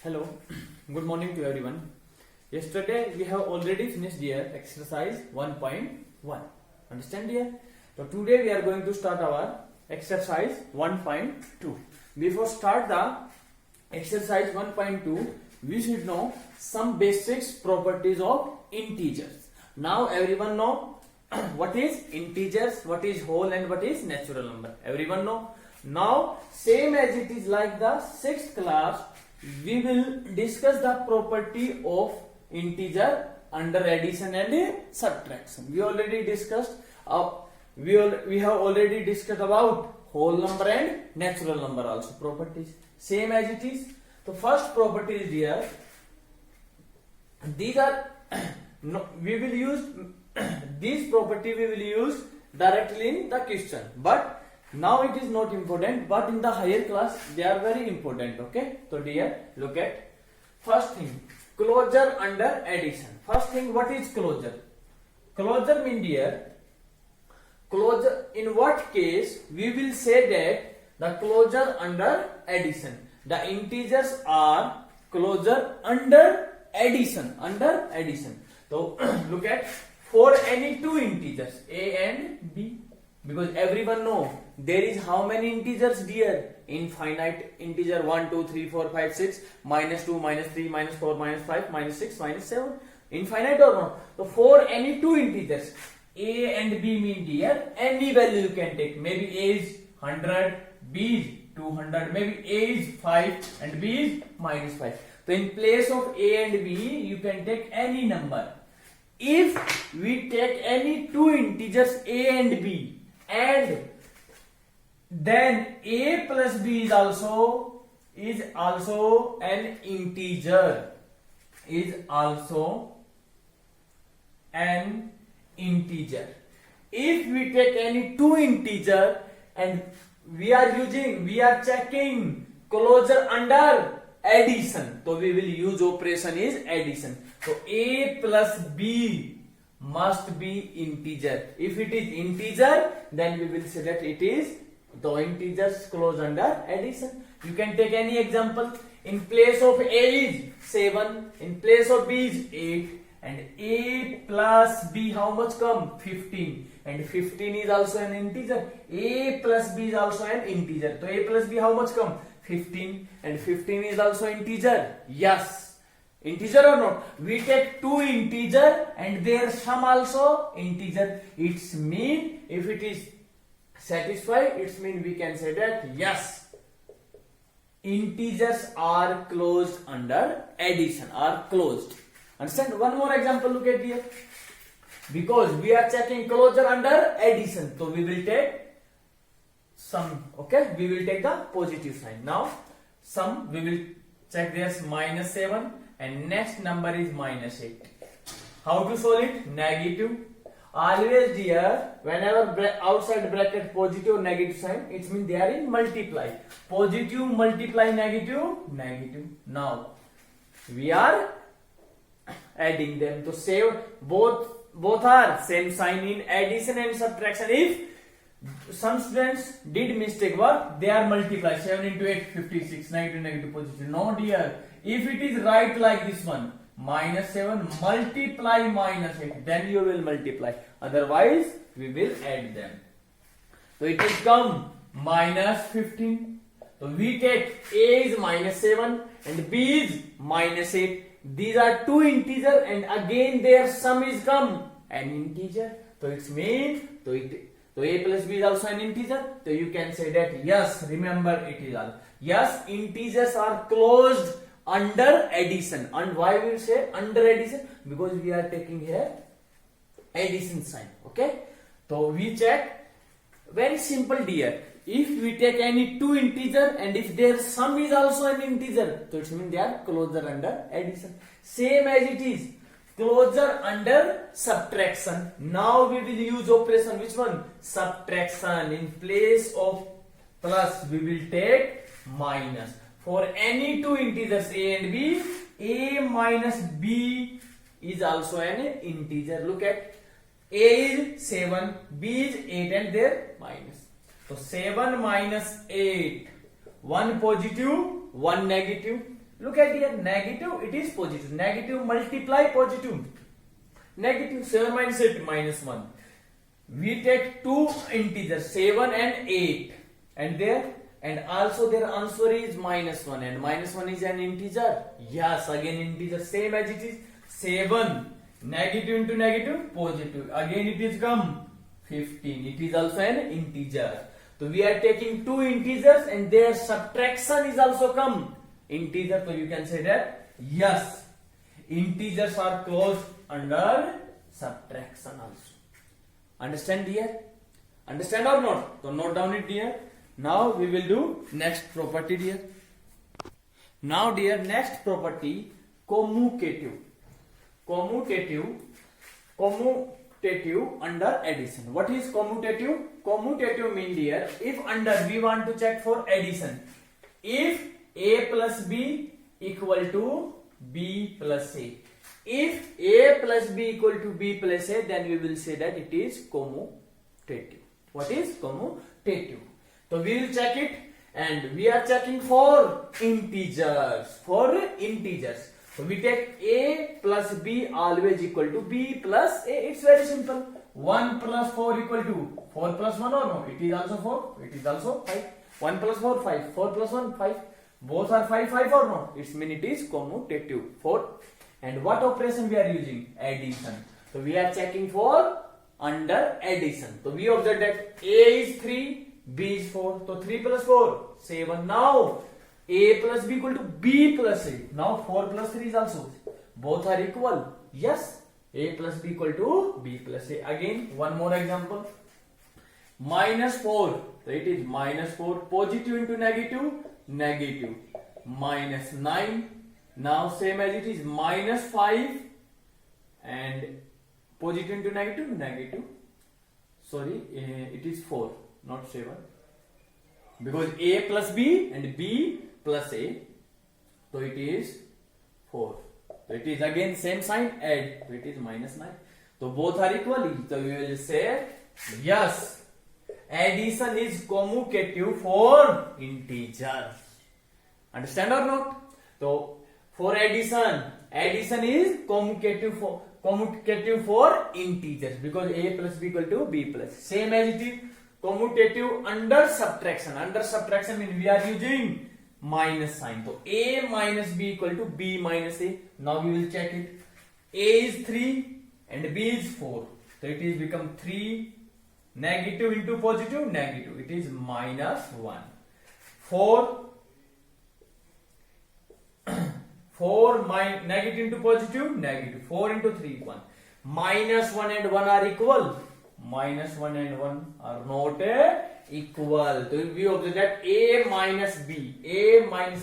Hello, good morning to everyone. Yesterday we have already finished here exercise 1.1. Understand here? So today we are going to start our exercise 1.2. Before start the exercise 1.2, we should know some basics properties of integers. Now everyone know what is integers, what is whole and what is natural number. Everyone know? Now same as it is like the 6th class, we will discuss the property of integer under addition and subtraction. We already discussed we have already discussed about whole number and natural number also properties same as it is. The first property is here. These are we will use this property we will use directly in the question, but now it is not important, but in the higher class they are very important. Okay, so dear, look at first thing, closure under addition. First thing, what is closure? Closure means dear, closure in what case we will say that the closure under addition, the integers are closure under addition, so look at for any two integers a and b, because everyone know there is how many integers dear? Infinite integer 1 2 3 4 5 6 minus 2 minus 3 minus 4 minus 5 minus 6 minus 7, infinite or not? So for any two integers a and b mean dear any value you can take, maybe a is 100, b is 200, maybe a is 5 and b is minus 5. So in place of a and b you can take any number. If we take any two integers a and b, and then a plus b is also an integer, If we take any two integer and we are checking closure under addition, so we will use operation is addition. So a plus b must be integer. If it is integer, then we will say that it is the integers close under addition. You can take any example. In place of a is 7, in place of b is 8, and a plus b how much come? 15, and 15 is also an integer. A plus b is also an integer. So a plus b how much come? 15, and 15 is also integer. Yes, integer or not? We take two integer and their sum also integer. It's mean if it is satisfied, it's mean we can say that yes, integers are closed under addition, are closed. Understand? One more example, look at here. Because we are checking closure under addition, so we will take sum. Okay, we will take the positive sign. Now sum we will check there's minus 7 and next number is minus 8. How to solve it? Negative. Always dear, whenever outside bracket positive or negative sign, it means they are in multiply. Positive multiply negative, negative. Now we are adding them to save both are same sign in addition and subtraction. If some students did mistake, what they are multiply 7 into 8 56, negative positive. No dear, if it is right like this one, minus 7 multiply minus 8, then you will multiply, otherwise we will add them. So it will come minus 15. So we take a is minus 7 and b is minus 8. These are two integer and again their sum is come an integer. So it's mean so a plus b is also an integer. So you can say that yes, remember it is all. Yes, integers are closed under addition. And why we say under addition? Because we are taking here addition sign. Okay, so we check very simple dear. If we take any two integer and if their sum is also an integer, so it means they are closure under addition. Same as it is closure under subtraction. Now we will use operation, which one? Subtraction. In place of plus we will take minus. For any two integers a and b, a minus b is also an integer. Look at a is 7, b is 8 and there minus. So 7 minus 8, 1 positive, 1 negative. Look at here, negative, it is positive. Negative multiply positive. Negative 7 minus 8 minus 1. We take two integers 7 and 8, and also their answer is minus 1, and minus 1 is an integer. Yes, again integer, same as it is 7. Negative into negative, positive. Again it is come 15. It is also an integer. So we are taking two integers and their subtraction is also come integer. So you can say that yes, integers are closed under subtraction also. Understand here? Understand or not? So note down it here. Now we will do next property dear. Now dear, next property, commutative. Commutative under addition. What is commutative? Commutative mean dear, if under we want to check for addition, if a plus b equal to b plus a. If a plus b equal to b plus a, then we will say that it is commutative. What is commutative? So we will check it, and we are checking for integers. For integers. So we take a plus b always equal to b plus a. It's very simple. 1 plus 4 equal to 4 plus 1 or no? It is also 4. It is also 5. 1 plus 4, 5. 4 plus 1, 5. Both are 5 or no? It means it is commutative. 4. And what operation we are using? Addition. So we are checking for under addition. So we observe that a is 3, b is 4. So 3 plus 4, 7. Now a plus b equal to b plus a. Now 4 plus 3 is also. Both are equal. Yes. A plus b equal to b plus a. Again, one more example. Minus 4. So it is minus 4. Positive into negative. Negative. Minus 9. Now same as it is minus 5. And positive into negative. Negative. Sorry, it is 4, not 7. Because a plus b and b plus a. So it is 4. So it is again same sign, add. So it is minus 9. So both are equal. So we will say yes, addition is commutative for integers. Understand or not? So for addition is commutative for integers, because a plus b equal to b plus. Same as it is commutative under subtraction. Under subtraction means we are using minus sign. So a minus b equal to b minus a. Now we will check it. A is 3 and b is 4. So it is become 3. Negative into positive, negative. It is minus 1. 4 negative into positive, negative. 4 into 3, 1. Minus 1 and 1 are equal. Minus 1 and 1 are not equal. So we observe that a minus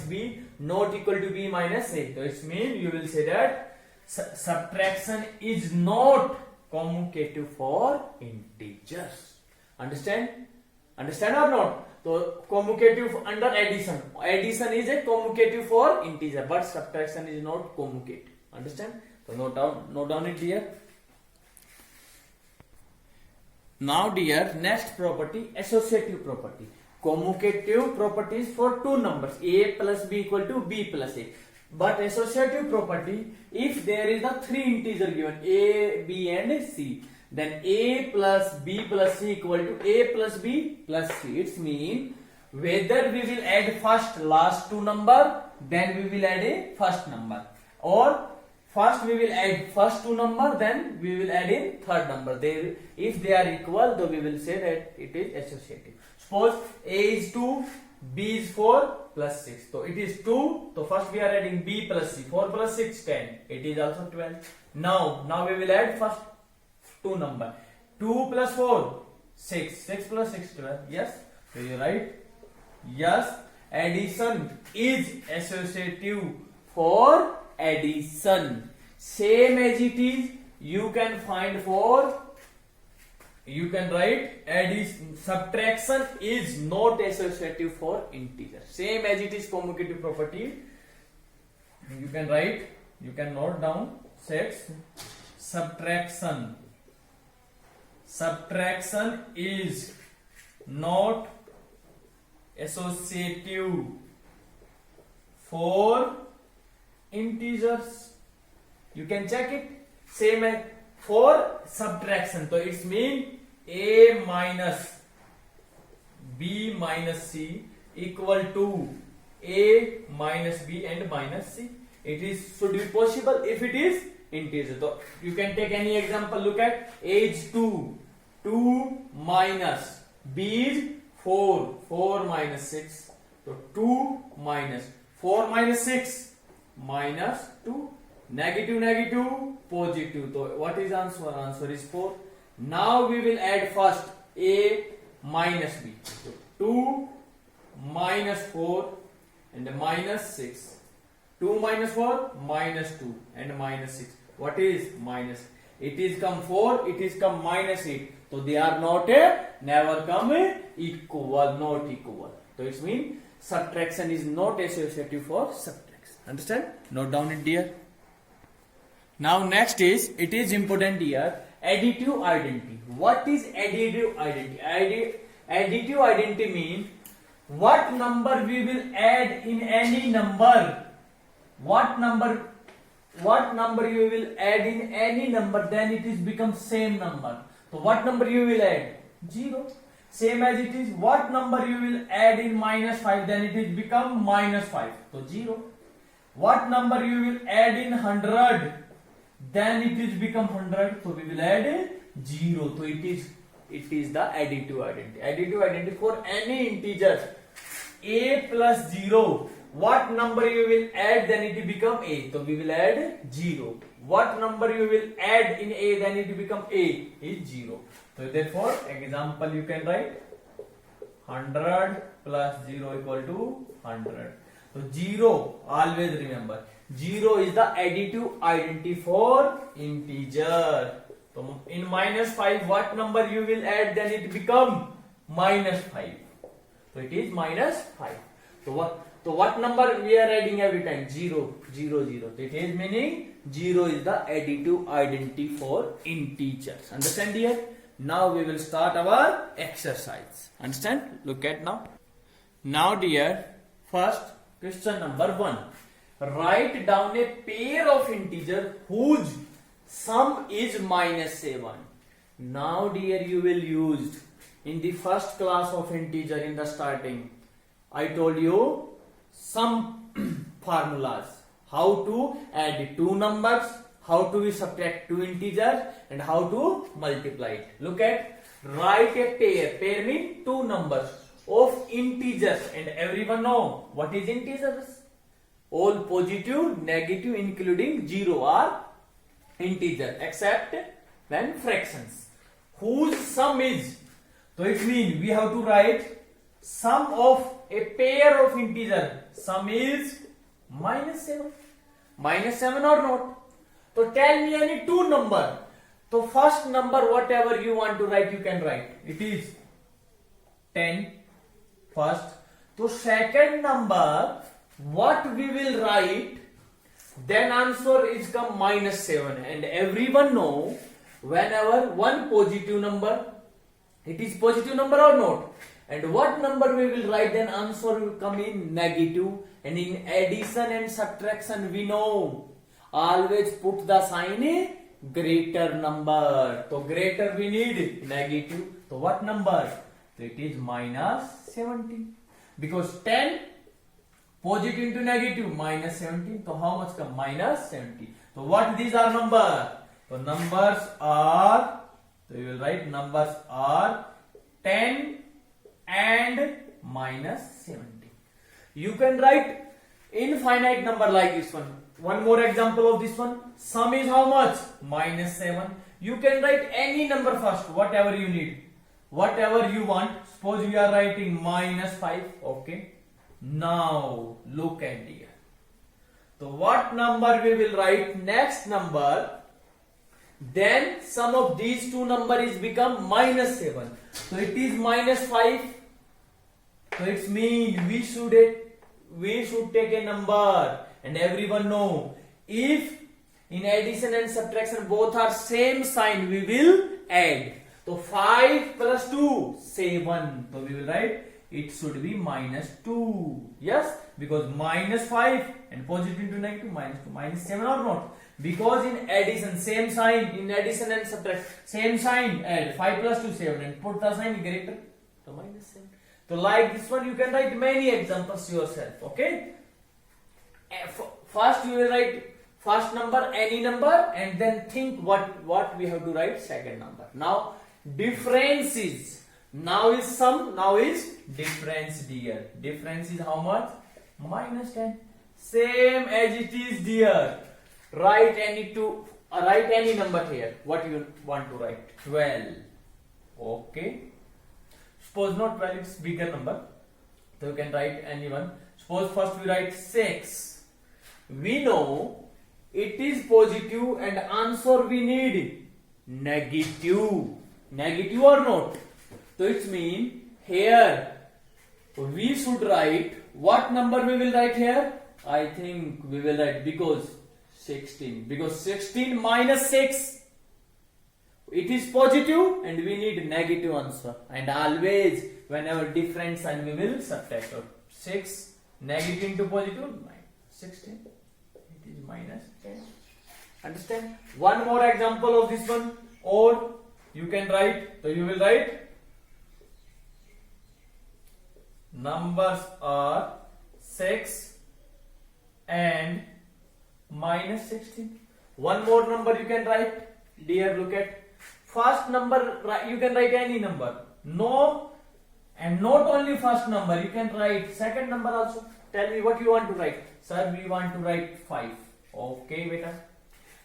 b not equal to b minus a. So it means you will say that subtraction is not commutative for integers. Understand? Understand or not? So commutative under addition. Addition is a commutative for integer, but subtraction is not commutative. Understand? So note down it here. Now dear, next property, associative property. Commutative properties for two numbers, a plus b equal to b plus a. But associative property, if there is a three integer given, a, b and c, then a plus b plus c equal to a plus b plus c. It means whether we will add first last two number, then we will add a first number, or first we will add first two number, then we will add in third number. If they are equal, then we will say that it is associative. Suppose a is 2, b is 4 plus 6. So it is 2. So first we are adding b plus c. 4 plus 6, 10. It is also 12. Now we will add first two number. 2 plus 4, 6. 6 plus 6, 12. Yes. So you write, yes, addition is associative for addition. Same as it is, you can find for, you can write addition. Subtraction is not associative for integer. Same as it is commutative property. You can write, you can note down, sets subtraction. Subtraction is not associative for integers. You can check it. Same as for subtraction. So it's mean a minus b minus c equal to a minus b and minus c. It is should be possible if it is integer. So you can take any example. Look at a is 2. 2 minus b is 4. 4 minus 6. So 2 minus 4 minus 6 minus 2. Negative, negative, positive. So what is answer? Answer is 4. Now we will add first a minus b. So 2 minus 4 and minus 6. 2 minus 4 minus 2 and minus 6. What is minus? It is come 4, it is come minus 8. So they are not never come equal, not equal. So it means subtraction is not associative for subtraction. Understand? Note down it, dear. Now next is, it is important here, additive identity. What is additive identity? Additive identity means what number we will add in any number. What number you will add in any number, then it is become same number. So what number you will add? 0. Same as it is, what number you will add in minus 5, then it is become minus 5. So 0. What number you will add in 100, then it is become 100. So we will add 0. So it is the additive identity. Additive identity for any integer. A plus 0. What number you will add, then it will become a. So we will add 0. What number you will add in a, then it will become a is 0. So therefore, example you can write 100 plus 0 equal to 100. So 0, always remember, 0 is the additive identity for integer. So in minus 5, what number you will add, then it become minus 5. So it is minus 5. So what number we are adding every time? 0, 0, 0. So it is meaning 0 is the additive identity for integers. Understand here? Now we will start our exercise. Understand? Look at now. Now dear, first question number 1. Write down a pair of integers whose sum is minus 7. Now dear, you will use in the first class of integer in the starting. I told you some formulas. How to add two numbers, how to subtract two integers, and how to multiply it. Look at, write a pair. Pair means two numbers of integers, and everyone know what is integers. All positive, negative, including 0 are integer, except when fractions. Whose sum is? So it means we have to write sum of a pair of integer. Sum is minus 7. Minus 7 or not? So tell me any two number. So first number, whatever you want to write, you can write. It is 10 first. So second number, what we will write, then answer is come minus 7. And everyone know, whenever one positive number, it is positive number or not? And what number we will write, then answer will come in negative. And in addition and subtraction, we know, always put the sign a greater number. So greater we need negative. So what number? So it is minus 17. Because 10 positive into negative, minus 17. So how much come? Minus 17. So what these are number? So numbers are, so you will write numbers are 10 and minus 17. You can write infinite number like this one. One more example of this one. Sum is how much? Minus 7. You can write any number first, whatever you need. Whatever you want. Suppose we are writing minus 5. Okay. Now look at here. So what number we will write? Next number. Then sum of these two numbers become minus 7. So it is minus 5. So it means we should take a number, and everyone know, if in addition and subtraction both are same sign, we will add. So 5 plus 2, 7. So we will write it should be -2. Yes, because -5 and positive into negative -2, -7 or not. Because in addition, same sign, in addition and subtract, same sign, add 5 plus 2, 7 and put the sign greater, so -7. So like this one, you can write many examples yourself, okay? First you will write first number, any number, and then think what we have to write second number. Now difference is, now is sum, now is difference, dear. Difference is how much? -10. Same as it is, dear. Write any number here. What you want to write? 12. Okay. Suppose not 12, it's bigger number. So you can write anyone. Suppose first we write 6. We know it is positive and answer we need negative. Negative or not? So it means here we should write, what number we will write here? I think we will write, because 16. Because 16 minus 6. It is positive and we need negative answer. And always whenever different sign we will subtract. So 6 negative into positive, 16. It is -10. Understand? One more example of this one. Or you can write, so you will write numbers are 6 and -16. One more number you can write. Dear, look at first number, you can write any number. No, and not only first number, you can write second number also. Tell me what you want to write. Sir, we want to write 5. Okay, beta.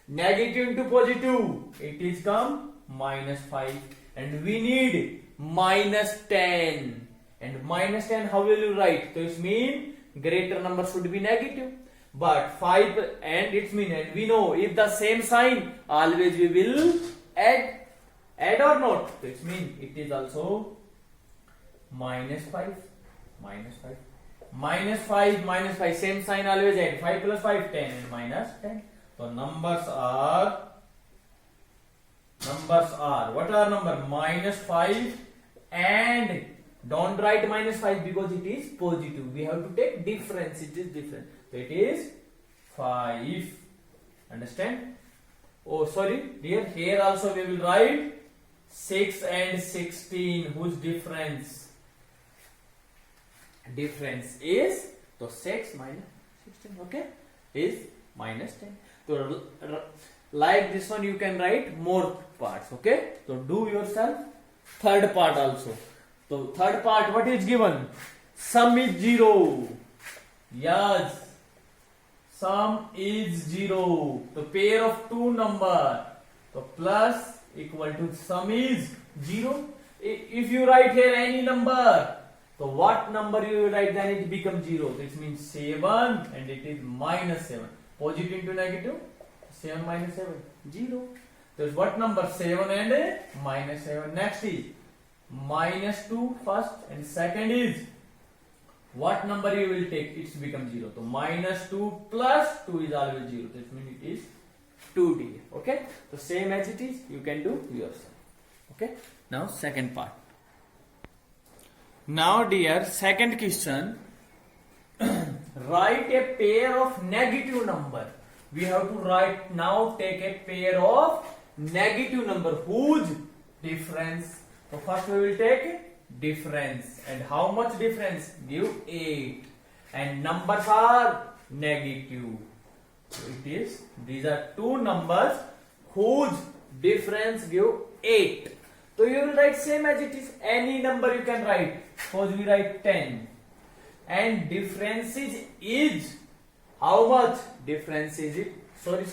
Negative into positive, it is come -5, and we need -10. And -10, how will you write? So it means greater number should be negative. But 5 and it means, and we know if the same sign, always we will add. Add or not? So it means it is also -5. -5, same sign, always add. 5 plus 5, 10 and -10. So numbers are, what are number? -5 and don't write -5 because it is positive. We have to take difference. It is different. So it is 5. Understand? Oh, sorry, dear. Here also we will write 6 and 16. Whose difference? Difference is, so 6 minus 16. Okay, is -10. So like this one, you can write more parts. Okay, so do yourself third part also. So third part, what is given? Sum is 0. Yes, sum is 0. The pair of two number. So plus equal to sum is 0. If you write here any number, so what number you will write, then it becomes 0. This means 7 and it is -7. Positive into negative, 7 minus 7, 0. So what number? 7 and -7. Next is -2 first, and second is what number you will take, it's become 0. So -2 plus 2 is always 0. That means it is 2D. Okay, so same as it is, you can do yourself. Okay, now second part. Now dear, second question. Write a pair of negative number. We have to write, now take a pair of negative number whose difference. So first we will take difference, and how much difference? Give 8, and numbers are negative. So it is, these are two numbers whose difference give 8. So you will write same as it is, any number you can write. Suppose we write 10, and difference is how much? Difference is it? Sorry.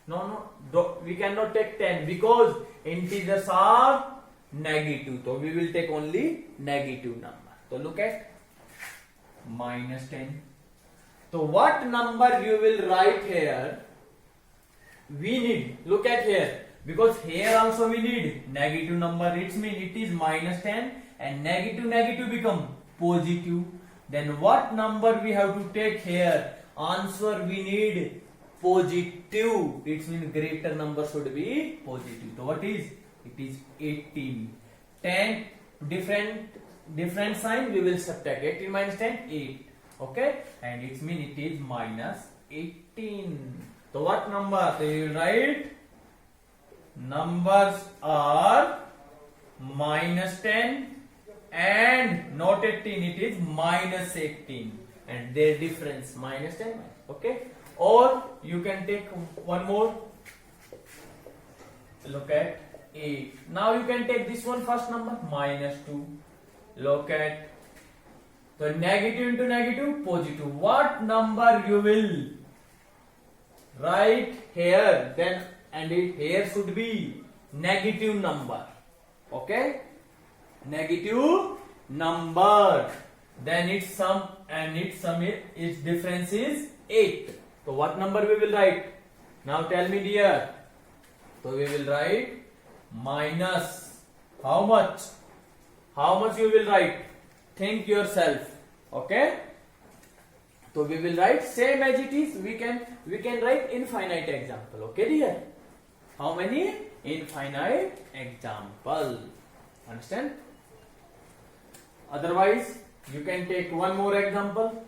No, we cannot take 10 because integers are negative. So we will take only negative number. So look at -10. So what number you will write here? We need, look at here, because here also we need negative number. It means it is -10 and negative become positive. Then what number we have to take here? Answer we need positive. It means greater number should be positive. So what is? It is 18. 10 different different sign, we will subtract 18 minus 10, 8. Okay, and it means it is minus 18. So what number? So you write numbers are minus 10 and not 18, it is minus 18, and their difference minus 10. Okay, or you can take one more. Look at 8. Now you can take this one first number, minus 2. Look at the negative into negative, positive. What number you will write here? Then and it here should be negative number. Okay, negative number. Then its sum, and its sum its difference is 8. So what number we will write? Now tell me, dear. So we will write minus how much? How much you will write? Think yourself. Okay. So we will write same as it is. We can write infinite example. Okay, dear. How many? Infinite example. Understand? Otherwise, you can take one more example.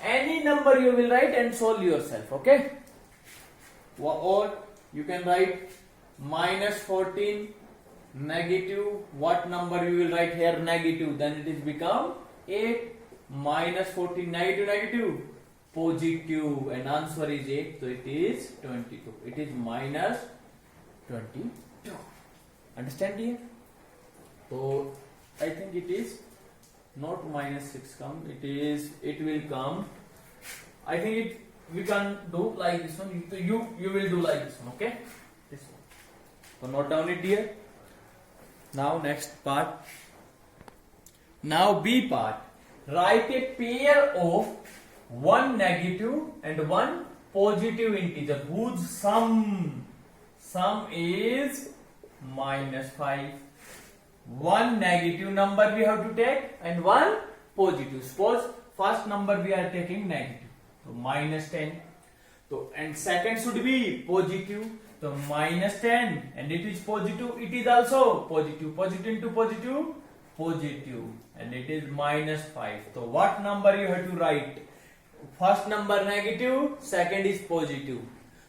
Any number you will write and solve yourself. Okay. Or you can write minus 14 negative. What number you will write here? Negative. Then it is become 8. Minus 14 negative negative positive, and answer is 8. So it is 22. It is minus 22. Understand here? So I think it is not minus 6 come. It will come. I think we can do like this one. You will do like this one. Okay. This one. So note down it here. Now next part. Now B part. Write a pair of one negative and one positive integer whose sum is minus 5. One negative number we have to take and one positive. Suppose first number we are taking negative, so minus 10. So and second should be positive. So minus 10, and it is positive. It is also positive. Positive into positive, positive, and it is minus 5. So what number you have to write? First number negative, second is positive.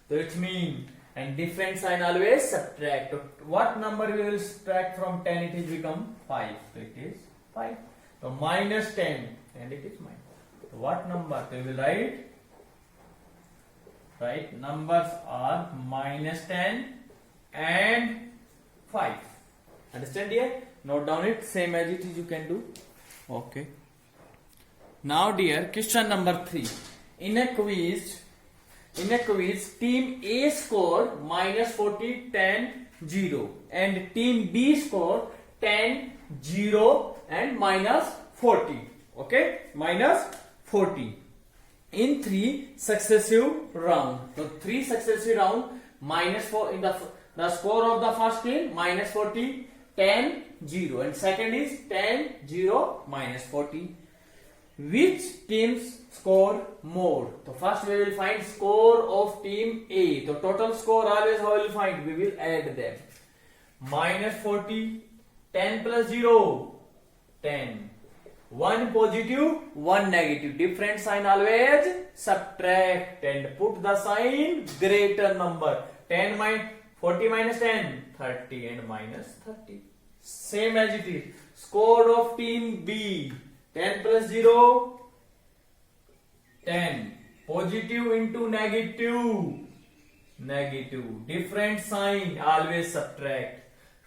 So it means, and different sign always subtract. So what number we will subtract from 10? It is become 5. So it is 5. So minus 10, and it is minus. So what number? So we will write. Right, numbers are minus 10 and 5. Understand here? Note down it, same as it is you can do. Okay. Now dear, question number 3. In a quiz, team A scored minus 40, 10, 0, and team B scored 10, 0 and minus 40. Okay, minus 40. In 3 successive rounds. So 3 successive rounds, minus 4 in the score of the first team, minus 40, 10, 0, and second is 10, 0, minus 40. Which teams score more? So first we will find score of team A. So total score always how we will find? We will add them. Minus 40, 10 plus 0, 10. One positive, one negative. Different sign always subtract and put the sign greater number. 10 minus 40 minus 10, 30 and minus 30. Same as it is. Score of team B. 10 plus 0, 10. Positive into negative, negative. Different sign always subtract.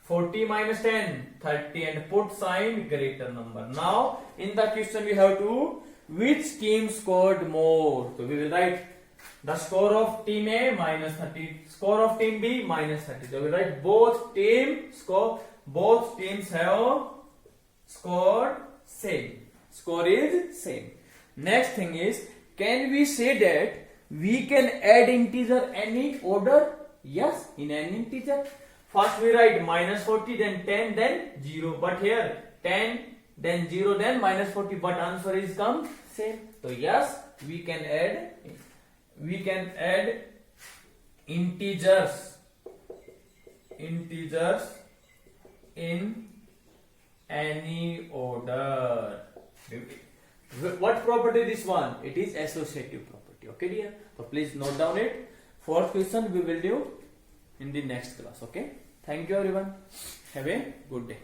40 minus 10, 30, and put sign greater number. Now in the question we have to, which team scored more? So we will write the score of team A minus 30, score of team B minus 30. So we write both teams have scored same. Score is same. Next thing is, can we say that we can add integer any order? Yes, in any integer. First we write minus 40, then 10, then 0. But here 10, then 0, then minus 40. But answer is come same. So yes, we can add integers in any order. What property this one? It is associative property. Okay dear, so please note down it. Fourth question we will do in the next class. Okay, thank you everyone, have a good day.